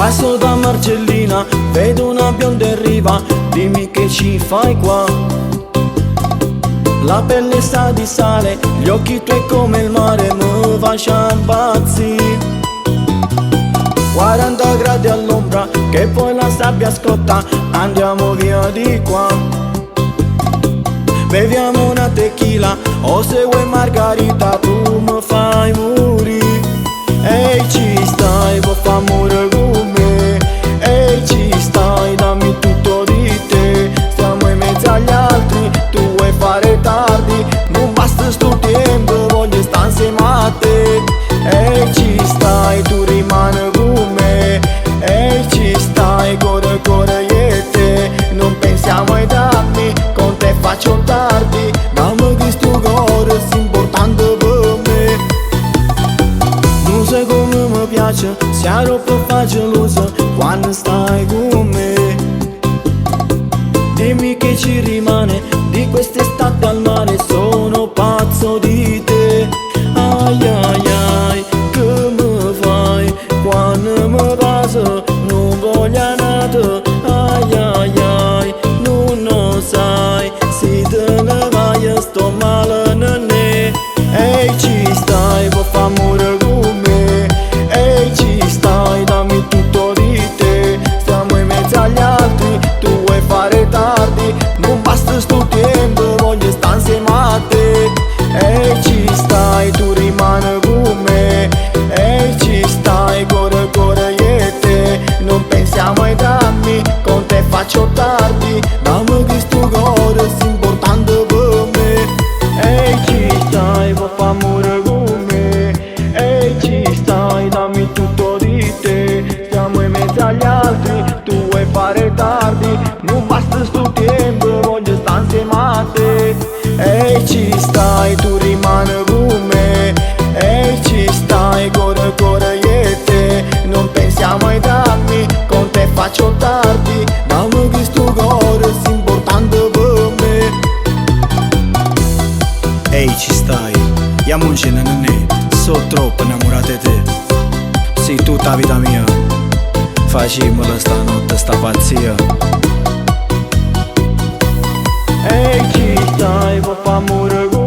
Passo da Marcellina, vedo una bionda in riva, dimmi che ci fai qua. La pelle sa di sale, gli occhi tuoi come il mare, mi faccia impazzire. 40 gradi all'ombra, che poi la sabbia scotta, andiamo via di qua. Beviamo una tequila, o se vuoi margarita, tu mi fai morire. Ehi ci stai, vuoi fa amore con me? Ehi ci stai, dammi tutto di te. Stiamo in mezzo agli altri, tu vuoi fare tardi, non basta sto tempo, voglio stare insieme a te. Ehi ci stai, tu rimani con me. Ehi ci stai, corre corre io e te. Non pensiamo ai danni, con te faccio tardi. Dammi questo cuore, è importante per me. Non sai come mi piace, sei troppo facelosa quando stai con me. Dimmi che ci rimane di quest'estate al mare, sono pazzo di te. Ai ai ai, che mi fai quando mi passa, non voglio nada. Ai ai ai, non lo sai, se te ne vai sto male ne. Ehi ci stai, vuoi fa amore con me? Ehi ci stai, dammi tutto di te. Stiamo in mezzo agli altri, tu vuoi fare tardi, non basta sto tempo, voglio stare insieme a te. Ehi ci stai, tu rimani con me. Ehi ci stai, corre corre io e te. Non pensiamo ai danni, con te faccio tardi. Dammi questo cuore, è importante per me. Ehi ci stai, vuoi fa amore con me? Ehi ci stai, dammi tutto di te. Stiamo in mezzo agli altri, tu vuoi fare tardi, non basta sto tempo, voglio stare insieme a te. Ehi ci stai, tu rimani con me. Ehi ci stai, corre corre io e te. Non pensiamo ai danni, con te faccio tardi. Dammi questo cuore, è importante per me. Ehi ci stai, iamoncene ne, sono troppo innamorato di te. Sei tutta la vita mia, facciamola stanotte sta pazzia. Ehi ci stai, vuoi fa amore con